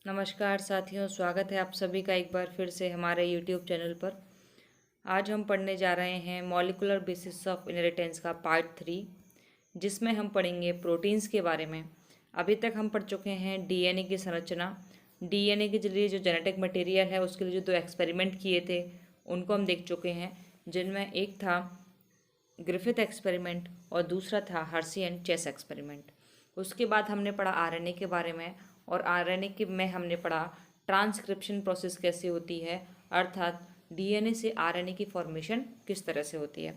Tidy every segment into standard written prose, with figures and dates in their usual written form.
नमस्कार साथियों, स्वागत है आप सभी का एक बार फिर से हमारे YouTube चैनल पर। आज हम पढ़ने जा रहे हैं मॉलिकुलर बेसिस ऑफ इनहेरिटेंस का पार्ट 3, जिसमें हम पढ़ेंगे प्रोटीन्स के बारे में। अभी तक हम पढ़ चुके हैं डीएनए की संरचना। डीएनए के लिए जो जेनेटिक मटेरियल है उसके लिए जो 2 एक्सपेरिमेंट किए थे उनको हम देख चुके हैं, जिनमें एक था ग्रिफिथ एक्सपेरिमेंट और दूसरा था हर्शी एंड चेस एक्सपेरिमेंट। उसके बाद हमने पढ़ा आरएनए के बारे में, और आरएनए के में हमने पढ़ा ट्रांसक्रिप्शन प्रोसेस कैसे होती है, अर्थात डीएनए से आरएनए की फॉर्मेशन किस तरह से होती है।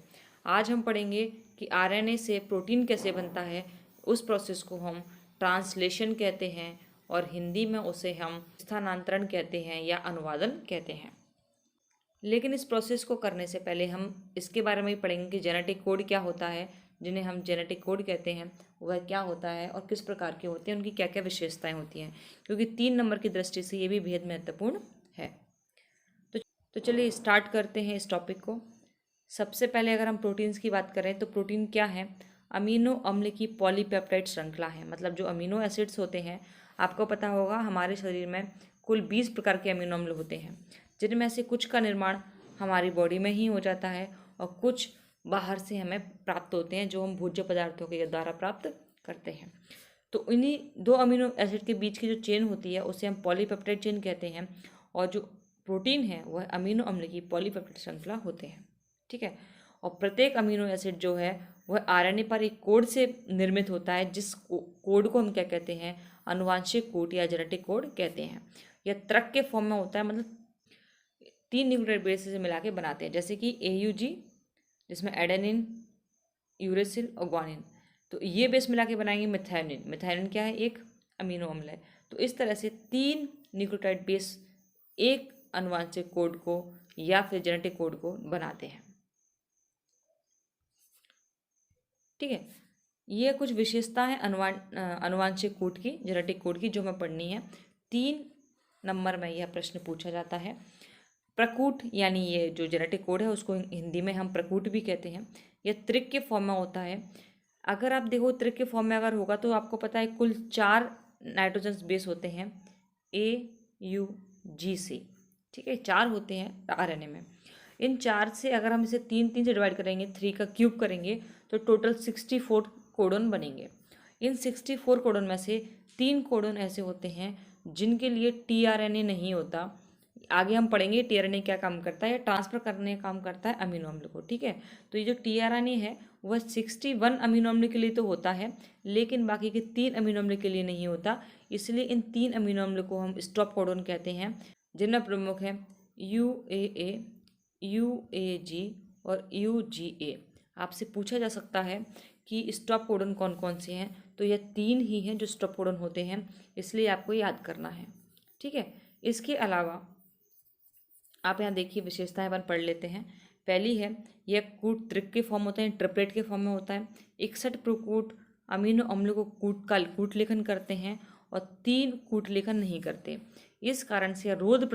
आज हम पढ़ेंगे कि आरएनए से प्रोटीन कैसे बनता है। उस प्रोसेस को हम ट्रांसलेशन कहते हैं और हिंदी में उसे हम स्थानांतरण कहते हैं या अनुवादन कहते हैं। लेकिन इस प्रोसेस को करने से पहले हम इसके बारे में ही पढ़ेंगे कि जेनेटिक कोड क्या होता है, जिन्हें हम जेनेटिक कोड कहते हैं, वह क्या होता है और किस प्रकार के होते हैं, उनकी क्या क्या विशेषताएं होती हैं, क्योंकि 3 नंबर की दृष्टि से ये भी बेहद महत्वपूर्ण है। तो तो चलिए स्टार्ट करते हैं इस टॉपिक को। सबसे पहले अगर हम प्रोटीन्स की बात करें तो प्रोटीन क्या है? अमीनो अम्ल की पॉलीपेप्टाइड श्रृंखला है। मतलब जो अमीनो एसिड्स होते हैं, आपको पता होगा हमारे शरीर में कुल 20 प्रकार के अमीनो अम्ल होते हैं, जिनमें से कुछ का निर्माण हमारी बॉडी में ही हो जाता है और कुछ बाहर से हमें प्राप्त होते हैं, जो हम भोज्य पदार्थों के द्वारा प्राप्त करते हैं। तो इन्हीं 2 अमीनो एसिड के बीच की जो चेन होती है उसे हम पॉलीपेप्टाइड चेन कहते हैं, और जो प्रोटीन है वह अमीनो अम्ल की पॉलीपेप्टाइड श्रृंखला होते हैं। ठीक है। और प्रत्येक अमीनो एसिड जो है वह आरएनए पर एक कोड से निर्मित होता है, जिस कोड को हम क्या कहते हैं? आनुवांशिक कोड या जेनेटिक कोड कहते हैं। यह तृक के फॉर्म में होता है, मतलब 3 न्यूक्लियोटाइड बेस से मिला के बनाते हैं, जैसे कि AUG, जिसमें एडेनिन, यूरेसिल और ग्वानिन। तो ये बेस मिला के बनाएंगे मिथायोनिन। मिथायोनिन क्या है? एक अमीनो अम्ल है। तो इस तरह से 3 न्यूक्लियोटाइड बेस एक आनुवांशिक कोड को या फिर जेनेटिक कोड को बनाते हैं। ठीक है। ये कुछ विशेषता है आनुवांशिक कोड की, जेनेटिक कोड की, जो हमें पढ़नी है। 3 नंबर में यह प्रश्न पूछा जाता है। प्रकूट, यानी ये जो जेनेटिक कोड है उसको हिंदी में हम प्रकूट भी कहते हैं। यह त्रिक के फॉर्म में होता है। अगर आप देखो त्रिक के फॉर्म में अगर होगा तो आपको पता है कुल 4 नाइट्रोजन बेस होते हैं AUG से। ठीक है, 4 होते हैं आरएनए में। इन 4 से अगर हम इसे 3 3 से डिवाइड करेंगे, 3 का क्यूब करेंगे, तो टोटल 64 कोडोन बनेंगे। इन 64 कोडोन में से 3 कोडोन ऐसे होते हैं जिनके लिए टीआरएनए नहीं होता। आगे हम पढ़ेंगे टीआरएनए क्या काम करता है, या ट्रांसफर करने का काम करता है अमीनो अम्ल को। ठीक है। तो ये जो टीआरएनए है वह 61 अमीनो अम्ल के लिए तो होता है, लेकिन बाकी के 3 अमीनो अम्ल के लिए नहीं होता। इसलिए इन 3 अमीनो अम्ल को हम स्टॉप कोडोन कहते हैं, जिनमें प्रमुख है UAA, UAG और UGA। आपसे पूछा जा सकता है कि स्टॉप कोडन कौन कौन से हैं, तो यह 3 ही हैं जो स्टॉप कोडन होते हैं, इसलिए आपको याद करना है। ठीक है। इसके अलावा आप यहाँ देखिए विशेषताएं अपन पढ़ लेते हैं। पहली है, यह कूट त्रिक के फॉर्म होते हैं, ट्रिपलेट के फॉर्म में होता है। 61 प्रकूट अमीनो अम्लों को कूट लेखन करते हैं और 3 कूट लेखन नहीं करते। इस कारण से रोध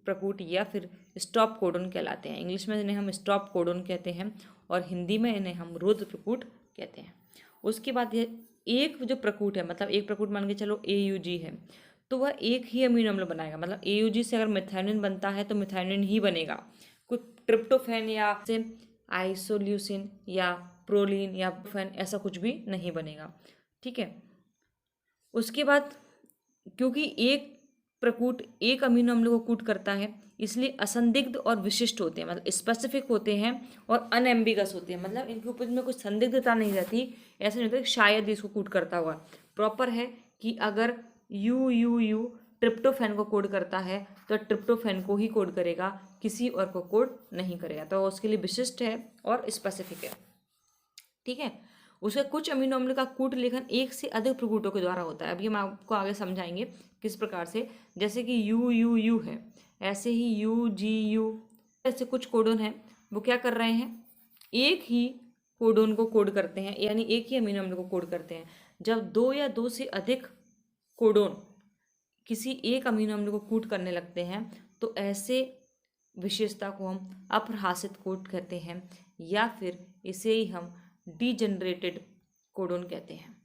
प्रकूट या फिर स्टॉप कोडोन कहलाते हैं। इंग्लिश में इन्हें हम स्टॉप कोडोन कहते हैं और हिंदी में इन्हें हम रोध प्रकूट कहते हैं। उसके बाद यह एक जो प्रकूट है, मतलब एक प्रकूट मान के चलो AUG है, तो वह एक ही अमीनो अम्ल बनाएगा। मतलब AUG से अगर मिथायोनिन बनता है तो मिथायोनिन ही बनेगा। कोई ट्रिप्टोफैन या से आइसोल्यूसिन या प्रोलीन या फैन ऐसा कुछ भी नहीं बनेगा। ठीक है। उसके बाद क्योंकि एक प्रकूट एक अमीनो अम्ल को कूट करता है, इसलिए असंदिग्ध और विशिष्ट होते हैं, मतलब स्पेसिफिक होते हैं और अनएम्बिगस होते हैं। मतलब इनके ऊपर में कुछ संदिग्धता नहीं रहती। ऐसा नहीं होता कि शायद इसको कूट करता होगा। प्रॉपर है कि अगर UUU ट्रिप्टोफैन को कोड करता है तो ट्रिप्टोफैन को ही कोड करेगा, किसी और को कोड नहीं करेगा। तो उसके लिए विशिष्ट है और स्पेसिफिक है। ठीक है। उसके कुछ अमीनो अम्ल का कूट लेखन एक से अधिक प्रकूटों के द्वारा होता है। अभी हम आपको आगे समझाएंगे किस प्रकार से। जैसे कि UUU है, ऐसे ही UGU, ऐसे कुछ कोडोन हैं, वो क्या कर रहे हैं? एक ही कोडोन को कोड करते हैं, यानी एक ही अमीनो अम्ल को कोड करते हैं। जब 2 या 2 से अधिक कोडोन किसी एक अमीनो अम्ल को कूट करने लगते हैं तो ऐसे विशेषता को हम अप्रहासित कोड कहते हैं, या फिर इसे ही हम डीजेनरेटेड कोडोन कहते हैं।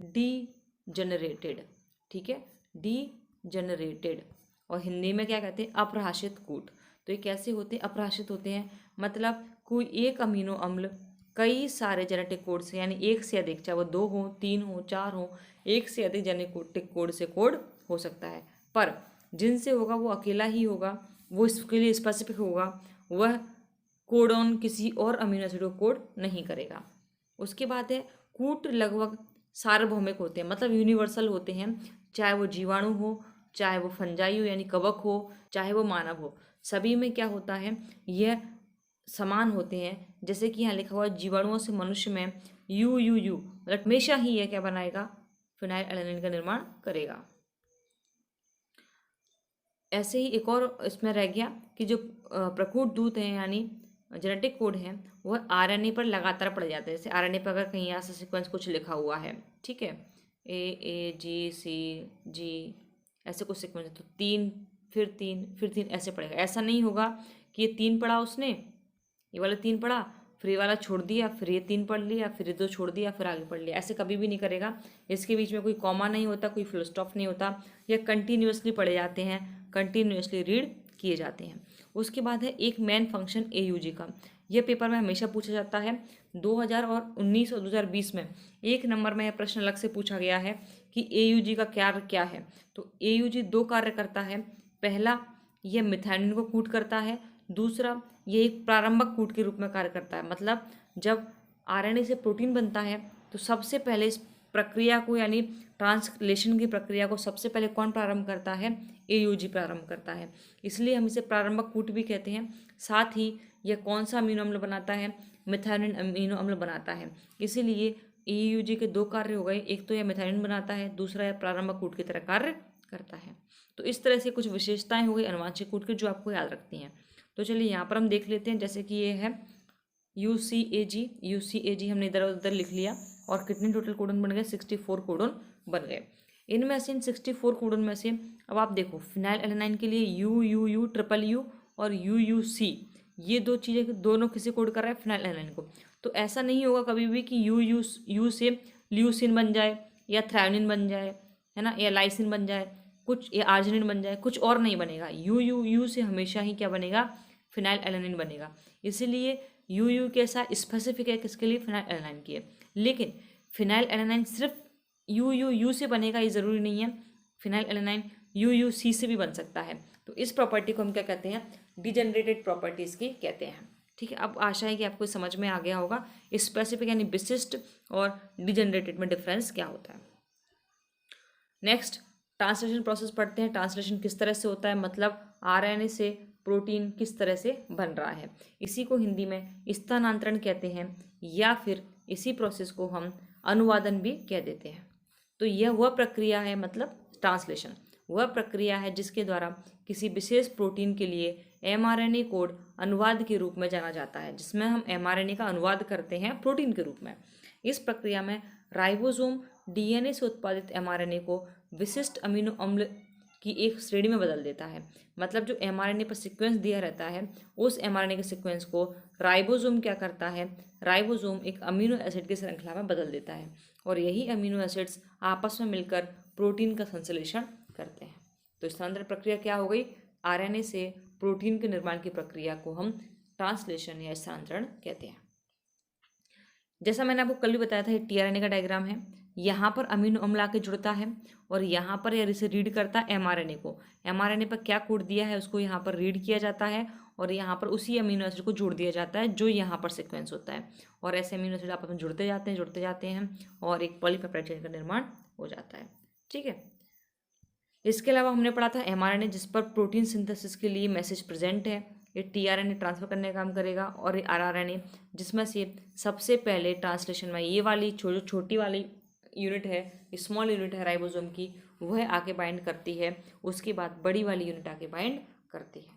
डीजेनरेटेड। ठीक है, डी जनरेटेड। और हिंदी में क्या कहते हैं, अप्रभाषित कूट। तो ये कैसे होते हैं, अप्रभाषित होते हैं, मतलब कोई एक अमीनो अम्ल कई सारे जेनेटिक कोड से, यानी एक से अधिक, चाहे वो 2 हो, 3 हो, 4 हो, एक से अधिक जेनेटिक कोड से कोड हो सकता है, पर जिनसे होगा वो अकेला ही होगा, वो इसके लिए स्पेसिफिक होगा, वह कोडॉन किसी और अमीनो एसिड को कोड नहीं करेगा। उसके बाद है कूट लगभग सार्वभौमिक होते हैं, मतलब यूनिवर्सल होते हैं, चाहे वो जीवाणु हो, चाहे वो फंजाई हो यानी कवक हो, चाहे वो मानव हो, सभी में क्या होता है, यह समान होते हैं। जैसे कि यहाँ लिखा हुआ है जीवाणुओं से मनुष्य में यू मतलब हमेशा ही यह क्या बनाएगा, फिनाइल एलानाइन का निर्माण करेगा। ऐसे ही एक और इसमें रह गया कि जो प्रकूट दूत हैं यानी जेनेटिक कोड है, वह आरएनए पर लगातार पड़ जाते हैं। जैसे आरएनए पर अगर कहीं ऐसा सीक्वेंस कुछ लिखा हुआ है, ठीक है, AGC G, ऐसे कुछ सीक्वेंस है, तो 3 फिर 3 फिर 3 ऐसे पड़ेगा। ऐसा नहीं होगा कि ये 3 पढ़ा उसने, ये वाला 3 पढ़ा, फिर ये वाला छोड़ दिया, फिर ये 3 पढ़ लिया, फिर ये 2 छोड़ दिया, फिर आगे पढ़ लिया, ऐसे कभी भी नहीं करेगा। इसके बीच में कोई कॉमा नहीं होता, कोई फुल स्टॉप नहीं होता, ये कंटिन्यूसली पढ़े जाते हैं, कंटिन्यूसली रीड किए जाते हैं। उसके बाद है एक मेन फंक्शन AUG का। यह पेपर में हमेशा पूछा जाता है। 2019 और 2020 में एक नंबर में यह प्रश्न अलग से पूछा गया है कि AUG का कार्य क्या है। तो AUG 2 कार्य करता है। पहला, यह मिथाइलिन को कूट करता है। दूसरा, ये एक प्रारंभक कूट के रूप में कार्य करता है, मतलब जब आरएनए से प्रोटीन बनता है तो सबसे पहले इस प्रक्रिया को यानी ट्रांसलेशन की प्रक्रिया को सबसे पहले कौन प्रारंभ करता है, AUG प्रारंभ करता है, इसलिए हम इसे प्रारंभक कूट भी कहते हैं। साथ ही यह कौन सा अमीनो अम्ल बनाता है, मिथाइलिन अमीनो अम्ल बनाता है, इसीलिए AUG के 2 कार्य हो गए, एक तो यह मिथाइलिन बनाता है, दूसरा यह प्रारंभक कूट की तरह कार्य करता है। तो इस तरह से कुछ विशेषताएं हो गई अनुवांशिक कूट की जो आपको याद रखती हैं। तो चलिए यहाँ पर हम देख लेते हैं, जैसे कि ये है UCAG हमने इधर उधर लिख लिया, और कितने टोटल कोडन बन गए, 64 कोडन बन गए। इनमें से इन 64 कोडन में से अब आप देखो फिनाइल एलानाइन के लिए UUU ट्रिपल U और UUC, ये 2 चीज़ें दोनों किसे कोड कर रहा है, फिनाइल एलानाइन को। तो ऐसा नहीं होगा कभी भी कि यू से ल्यूसिन बन जाए या थ्रायोनिन बन जाए, है ना, या लाइसिन बन जाए, कुछ या आर्जिनिन बन जाए, कुछ और नहीं बनेगा। यू से हमेशा ही क्या बनेगा, फिनाइल एलानाइन बनेगा। इसीलिए यू कैसा स्पेसिफिक है किसके लिए, फिनाइल एलानाइन की है। लेकिन फिनाइल एलानाइन सिर्फ यू से बनेगा ये ज़रूरी नहीं है, फिनाइल एलानाइन UUC से भी बन सकता है। तो इस प्रॉपर्टी को हम क्या कहते हैं, डिजेनरेटेड प्रॉपर्टीज़ की कहते हैं। ठीक है, अब आशा है कि आपको समझ में आ गया होगा स्पेसिफिक यानी विशिष्ट और डिजेनरेटेड में डिफरेंस क्या होता है। नेक्स्ट ट्रांसलेशन प्रोसेस पढ़ते हैं। ट्रांसलेशन किस तरह से होता है, मतलब आरएनए से प्रोटीन किस तरह से बन रहा है, इसी को हिंदी में स्थानांतरण कहते हैं, या फिर इसी प्रोसेस को हम अनुवादन भी कह देते हैं। तो यह वह प्रक्रिया है, मतलब ट्रांसलेशन वह प्रक्रिया है जिसके द्वारा किसी विशेष प्रोटीन के लिए mRNA कोड अनुवाद के रूप में जाना जाता है, जिसमें हम mRNA का अनुवाद करते हैं प्रोटीन के रूप में। इस प्रक्रिया में राइबोसोम DNA से उत्पादित mRNA को विशिष्ट अमीनो अम्ल की एक श्रेणी में बदल देता है। मतलब जो mRNA पर सीक्वेंस दिया रहता है, उस mRNA के सीक्वेंस को राइबोसोम क्या करता है, राइबोसोम एक अमीनो एसिड की श्रृंखला में बदल देता है, और यही अमीनो एसिड्स आपस में मिलकर प्रोटीन का संश्लेषण करते हैं। तो स्थानांतरण प्रक्रिया क्या हो गई, आरएनए से प्रोटीन के निर्माण की प्रक्रिया को हम ट्रांसलेशन या स्थानांतरण कहते हैं। जैसा मैंने आपको कल भी बताया था, ये टीआरएनए का डायग्राम है। यहाँ पर अमीनो अम्ल आके जुड़ता है और यहाँ पर यह इसे रीड करता है एमआरएनए को। एमआरएनए पर क्या कोड दिया है उसको यहाँ पर रीड किया जाता है और यहाँ पर उसी अमीनो एसिड को जोड़ दिया जाता है जो यहाँ पर सीक्वेंस होता है, और ऐसे अमीनो एसिड आपस में जुड़ते जाते हैं और एक पॉलीपेप्टाइड चेन का निर्माण हो जाता है। ठीक है, इसके अलावा हमने पढ़ा था एमआरएनए, जिस पर प्रोटीन सिंथेसिस के लिए मैसेज प्रेजेंट है। ये टीआरएनए ट्रांसफर करने का काम करेगा, और आरआरएनए जिसमें से सबसे पहले ट्रांसलेशन में ये वाली छोटी वाली यूनिट है, स्मॉल यूनिट है राइबोसोम की, वह आके बाइंड करती है, उसके बाद बड़ी वाली यूनिट आके बाइंड करती है।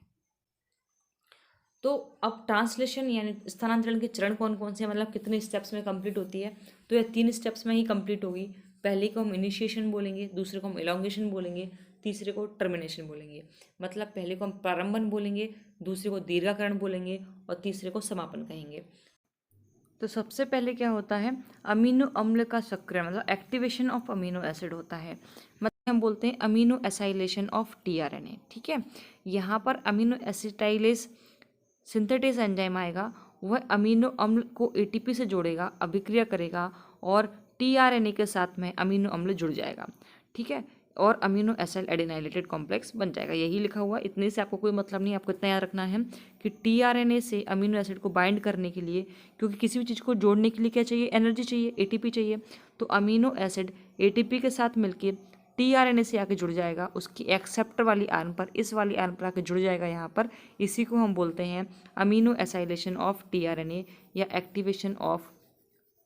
तो अब ट्रांसलेशन यानी स्थानांतरण के चरण कौन कौन से हैं, मतलब कितने स्टेप्स में कंप्लीट होती है, तो यह 3 स्टेप्स में ही कंप्लीट होगी। पहले को हम इनिशिएशन बोलेंगे, दूसरे को हम एलोंगेशन बोलेंगे, तीसरे को टर्मिनेशन बोलेंगे। मतलब पहले को हम प्रारंभन बोलेंगे, दूसरे को दीर्घाकरण बोलेंगे और तीसरे को समापन कहेंगे। तो सबसे पहले क्या होता है, अमीनो अम्ल का सक्रियण, मतलब एक्टिवेशन ऑफ अमीनो एसिड होता है। हम बोलते हैं अमीनो एसाइलेशन ऑफ टीआरएनए। ठीक है, यहाँ पर अमीनो एसिटाइलेज सिंथेटेज एंजाइम आएगा, वह अमीनो अम्ल को एटीपी से जोड़ेगा, अभिक्रिया करेगा और टीआरएनए के साथ में अमीनो अम्ल जुड़ जाएगा। ठीक है, और अमीनो एसाइल एडेनाइलेटेड कॉम्प्लेक्स बन जाएगा। यही लिखा हुआ, इतने से आपको कोई मतलब नहीं, आपको इतना याद रखना है कि टीआरएनए से अमीनो एसिड को बाइंड करने के लिए, क्योंकि किसी भी चीज़ को जोड़ने के लिए क्या चाहिए, एनर्जी चाहिए, एटीपी चाहिए, तो अमीनो एसिड एटीपी के साथ मिलकर टीआरएनए से आके जुड़ जाएगा, उसकी एक्सेप्टर वाली आर्म पर, इस वाली आर्म पर आके जुड़ जाएगा यहाँ पर। इसी को हम बोलते हैं अमीनो एसाइलेशन ऑफ टीआरएनए या एक्टिवेशन ऑफ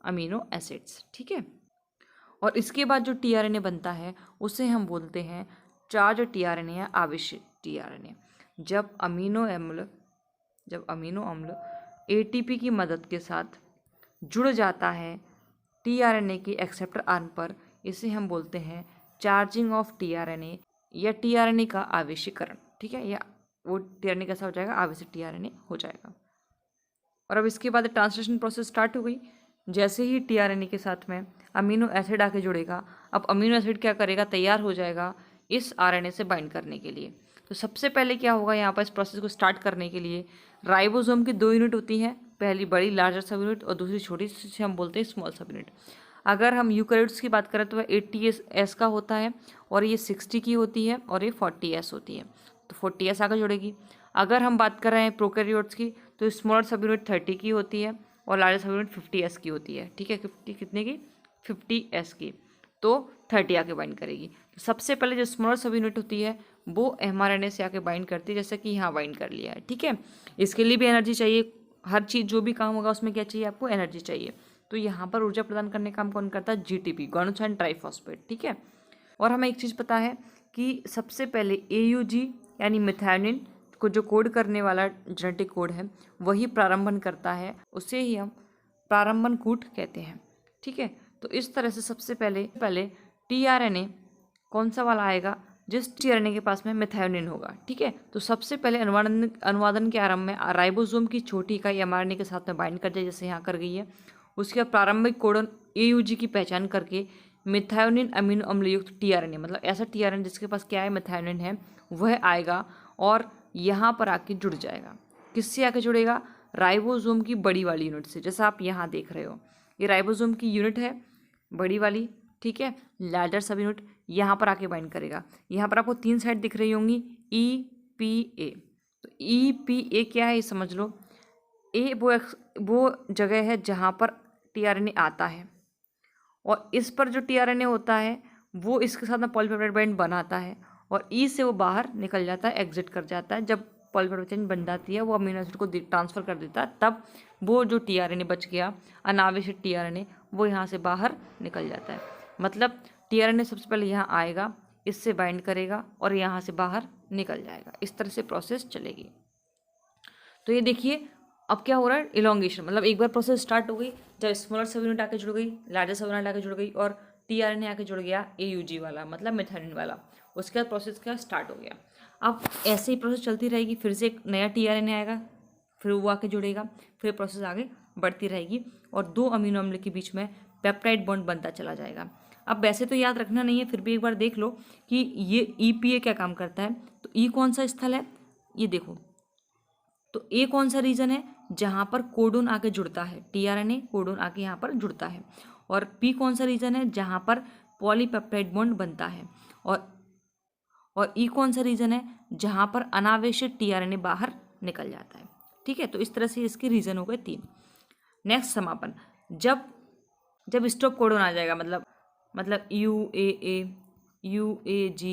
अमीनो एसिड्स। ठीक है, और इसके बाद जो टीआरएनए बनता है उसे हम बोलते हैं चार्ज टीआरएनए या आवेशित टीआरएनए। जब अमीनो अम्ल एटीपी की मदद के साथ जुड़ जाता है टीआरएनए की एक्सेप्टर आर्म पर, इसे हम बोलते हैं चार्जिंग ऑफ टीआरएनए या टीआरएनए का आवेशीकरण। ठीक है, या वो टीआरएनए कैसा हो जाएगा, आवेशित टीआरएनए हो जाएगा। और अब इसके बाद ट्रांसलेशन प्रोसेस स्टार्ट हो गई। जैसे ही टीआरएनए के साथ में अमीनो एसिड आके जुड़ेगा, अब अमीनो एसिड क्या करेगा, तैयार हो जाएगा इस आरएनए से बाइंड करने के लिए। तो सबसे पहले क्या होगा यहाँ पर, इस प्रोसेस को स्टार्ट करने के लिए राइबोसोम की 2 यूनिट होती हैं, पहली बड़ी लार्जर सब यूनिट और दूसरी छोटी से हम बोलते हैं स्मॉल सब यूनिट। अगर हम यूकैरियोट्स की बात करें तो वह 80S का होता है और ये 60 की होती है और ये 40S होती है, तो 40S आकर जुड़ेगी। अगर हम बात कर रहे हैं प्रोकैरियोट्स की तो स्मॉल सब यूनिट 30 की होती है और लार्जर सब यूनिट 50S की होती है। ठीक है, 50 कितने की, 50S की, तो 30 आके बाइंड करेगी। तो सबसे पहले जो स्मॉल सब यूनिट होती है वो mRNA से आके बाइंड करती है, जैसे कि यहाँ बाइंड कर लिया है। ठीक है, इसके लिए भी एनर्जी चाहिए, हर चीज़ जो भी काम होगा उसमें क्या चाहिए, आपको एनर्जी चाहिए। तो यहाँ पर ऊर्जा प्रदान करने का काम कौन करता है, जीटीपी, गुआनोसाइन ट्राइफॉस्फेट। ठीक है, और हमें एक चीज़ पता है कि सबसे पहले AUG यानी मिथायोनिन को जो कोड करने वाला जेनेटिक कोड है वही प्रारंभन करता है, उसे ही हम प्रारंभन कूट कहते हैं। ठीक है, तो इस तरह से सबसे पहले टीआरएनए कौन सा वाला आएगा, जिस टीआरएनए के पास में मिथायोनिन होगा। ठीक है, तो सबसे पहले अनुवादन के आरंभ में राइबोसोम की छोटी इकाई एमआरएनए के साथ में बाइंड कर जाए, जैसे यहाँ कर गई है। उसके बाद प्रारंभिक कोडन AUG की पहचान करके मिथायोनिन अमीनो अम्ल युक्त टीआरएनए, मतलब ऐसा टीआरएनए जिसके पास क्या है, मिथायोनिन है, वह आएगा और यहाँ पर आके जुड़ जाएगा। किससे आके जुड़ेगा, राइबोसोम की बड़ी वाली यूनिट से, जैसा आप यहाँ देख रहे हो, ये राइबोसोम की यूनिट है बड़ी वाली। ठीक है, लार्जर सब यूनिट यहाँ पर आके बाइंड करेगा। यहाँ पर आपको 3 साइड दिख रही होंगी, EPA। तो EPA क्या है ये समझ लो, ए वो जगह है जहाँ पर टीआरएनए आता है, और इस पर जो टीआरएनए होता है वो इसके साथ में पॉलीपेप्टाइड बाइंड बनाता है, और ई से वो बाहर निकल जाता है, एग्जिट कर जाता है। जब पॉलीपेप्टाइड चेन बन जाती है वो अमीनो एसिड को ट्रांसफर कर देता है, तब वो जो टीआरएनए बच गया, अनावेशित टीआरएनए, वो यहाँ से बाहर निकल जाता है। मतलब टीआरएनए सबसे पहले यहाँ आएगा, इससे बाइंड करेगा और यहाँ से बाहर निकल जाएगा। इस तरह से प्रोसेस चलेगी। तो ये देखिए अब क्या हो रहा है, इलोंगेशन, मतलब एक बार प्रोसेस स्टार्ट हो गई, जब स्मॉलर सब यूनिट आके जुड़ गई, लार्जर सब यूनिट आके जुड़ गई और टीआरएनए आके जुड़ गया AUG वाला, मतलब मिथायोनिन वाला, उसके बाद प्रोसेस क्या स्टार्ट हो गया। अब ऐसे ही प्रोसेस चलती रहेगी, फिर से एक नया टीआरएनए आएगा, फिर वो आके जुड़ेगा, फिर प्रोसेस आगे बढ़ती रहेगी और 2 अमीनो अम्ल के बीच में पेप्टाइड बॉन्ड बनता चला जाएगा। अब वैसे तो याद रखना नहीं है, फिर भी एक बार देख लो कि ये EPA क्या काम करता है। तो E कौन सा स्थल है, ये देखो, तो A कौन सा रीजन है जहाँ पर कोडोन आके जुड़ता है, टीआरएनए कोडोन आके यहाँ पर जुड़ता है, और P कौन सा रीजन है जहाँ पर पॉलीपेप्टाइड बॉन्ड बनता है, और E कौन सा रीजन है जहाँ पर अनावेशित टीआरएनए बाहर निकल जाता है। ठीक है, तो इस तरह से इसके रीजन हो गए 3। नेक्स्ट समापन, जब स्टॉप कोडोन आ जाएगा, मतलब UAA, UAG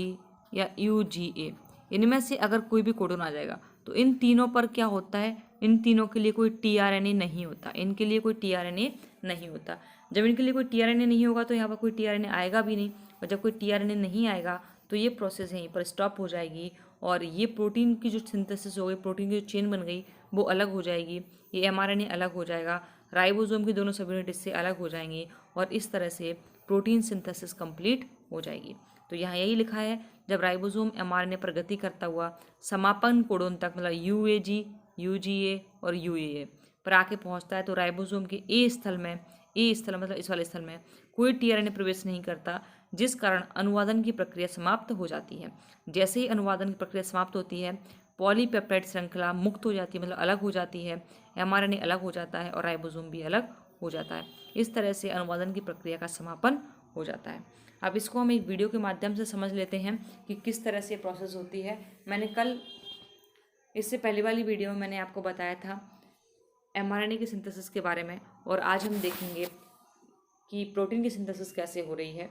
या UGA, इनमें से अगर कोई भी कोडोन आ जाएगा तो इन तीनों पर क्या होता है, इन तीनों के लिए कोई टीआरएनए नहीं होता, इनके लिए कोई टीआरएनए नहीं होता। जब इनके लिए कोई टीआरएनए नहीं होगा तो यहाँ पर कोई टीआरएनए आएगा भी नहीं, और जब कोई टीआरएनए नहीं आएगा तो ये प्रोसेस यहीं पर स्टॉप हो जाएगी, और ये प्रोटीन की जो सिंथेसिस हो गई, प्रोटीन की जो चेन बन गई वो अलग हो जाएगी, ये एमआरएनए अलग हो जाएगा, राइबोसोम की दोनों सब यूनिट इससे अलग हो जाएंगी, और इस तरह से प्रोटीन सिंथेसिस कंप्लीट हो जाएगी। तो यहाँ यही लिखा है, जब राइबोसोम एमआरएनए पर गति करता हुआ समापन कोडोन तक, मतलब UAG, UGA और UAA पर आके पहुँचता है, तो राइबोसोम के A स्थल मतलब इस वाले स्थल में कोई टीआरएनए प्रवेश नहीं करता, जिस कारण अनुवादन की प्रक्रिया समाप्त हो जाती है। जैसे ही अनुवादन की प्रक्रिया समाप्त होती है, पॉलीपेप्टाइड श्रृंखला मुक्त हो जाती है, मतलब अलग हो जाती है, एमआरएनए अलग हो जाता है और राइबोसोम भी अलग हो जाता है। इस तरह से अनुवादन की प्रक्रिया का समापन हो जाता है। अब इसको हम एक वीडियो के माध्यम से समझ लेते हैं कि किस तरह से प्रोसेस होती है। मैंने कल इससे पहले वाली वीडियो में मैंने आपको बताया था एमआरएनए की सिंथेसिस के बारे में, और आज हम देखेंगे कि प्रोटीन की सिंथेसिस कैसे हो रही है।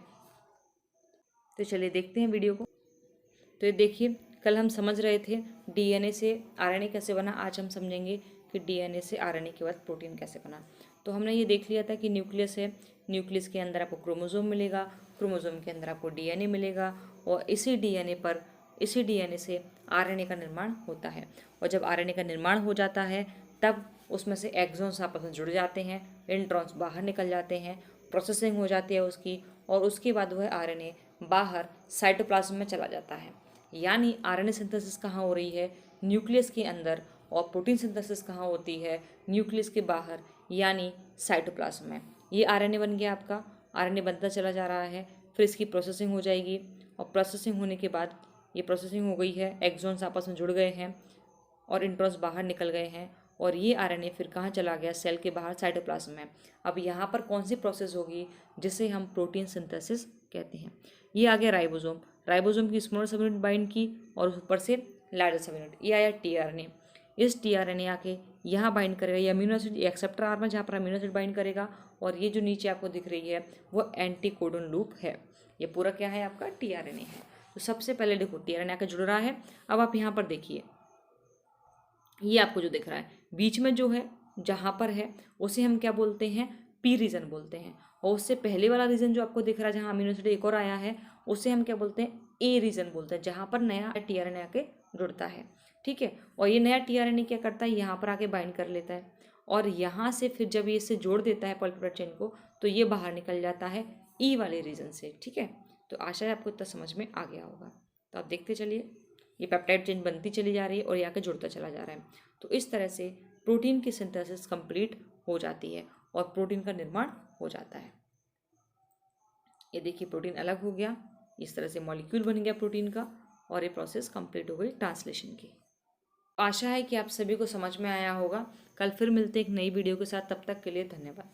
तो चलिए देखते हैं वीडियो को। तो ये देखिए, कल हम समझ रहे थे डीएनए से आरएनए कैसे बना, आज हम समझेंगे कि डीएनए से आरएनए के बाद प्रोटीन कैसे बना। तो हमने ये देख लिया था कि न्यूक्लियस है, न्यूक्लियस के अंदर आपको क्रोमोसोम मिलेगा, क्रोमोसोम के अंदर आपको डीएनए मिलेगा, और इसी डीएनए से आरएनए का निर्माण होता है। और जब आरएनए का निर्माण हो जाता है तब उसमें से एक्सॉन्स आपस में जुड़ जाते हैं, इंट्रॉन्स बाहर निकल जाते हैं, प्रोसेसिंग हो जाती है उसकी, और उसके बाद वह आरएनए बाहर साइटोप्लाज्म में चला जाता है। यानी आरएनए सिंथेसिस कहाँ हो रही है? न्यूक्लियस के अंदर, और प्रोटीन सिंथेसिस कहाँ होती है? न्यूक्लियस के बाहर, यानी साइटोप्लाज्म में। ये आरएनए बन गया आपका, आरएनए बनता चला जा रहा है, फिर इसकी प्रोसेसिंग हो जाएगी, और प्रोसेसिंग होने के बाद ये प्रोसेसिंग हो गई है, एक्सॉन्स आपस में जुड़ गए हैं और इंट्रॉन्स बाहर निकल गए हैं, और ये आरएनए फिर कहाँ चला गया? सेल के बाहर साइटोप्लाज्म में। अब यहाँ पर कौन सी प्रोसेस होगी जिसे हम प्रोटीन सिंथेसिस कहते हैं? ये आ गया राइबोसोम, राइबोसोम की स्मॉल सब यूनिट बाइंड की, और ऊपर से लार्जर सब यूनिट, ये आया टीआरएनए। इस टीआरएनए आके यहाँ बाइंड करेगा, ये अमीनो एसिड एक्सेप्टर आर्म है जहाँ पर अमीनो एसिड बाइंड करेगा, और ये जो नीचे आपको दिख रही है वो एंटीकोडन लूप है। ये पूरा क्या है? आपका टीआरएनए है। तो सबसे पहले देखो टीआरएनए आके जुड़ रहा है। अब आप यहाँ पर देखिए, ये आपको जो दिख रहा है बीच में जो है, जहाँ पर है, उसे हम क्या बोलते हैं? पी रीजन बोलते हैं। और उससे पहले वाला रीजन जो आपको दिख रहा है जहाँ अमीनो एसिड एक और आया है, उसे हम क्या बोलते हैं? ए रीजन बोलते हैं, जहाँ पर नया टीआरएनए आके जुड़ता है। ठीक है, और ये नया टीआरएनए क्या करता है? यहाँ पर आके बाइंड कर लेता है, और यहाँ से फिर जब ये इससे जोड़ देता है पॉलीपेप्टाइड चेन को, तो ये बाहर निकल जाता है ई वाले रीजन से। ठीक है, तो आशा है आपको इतना समझ में आ गया होगा। तो आप देखते चलिए, ये पेप्टाइड चेन बनती चली जा रही है और यहाँ के जुड़ता चला जा रहा है। तो इस तरह से प्रोटीन की सिंथेसिस कंप्लीट हो जाती है और प्रोटीन का निर्माण हो जाता है। ये देखिए, प्रोटीन अलग हो गया, इस तरह से मॉलिक्यूल बन गया प्रोटीन का, और ये प्रोसेस कंप्लीट हो गई ट्रांसलेशन की। आशा है कि आप सभी को समझ में आया होगा। कल फिर मिलते हैं एक नई वीडियो के साथ, तब तक के लिए धन्यवाद।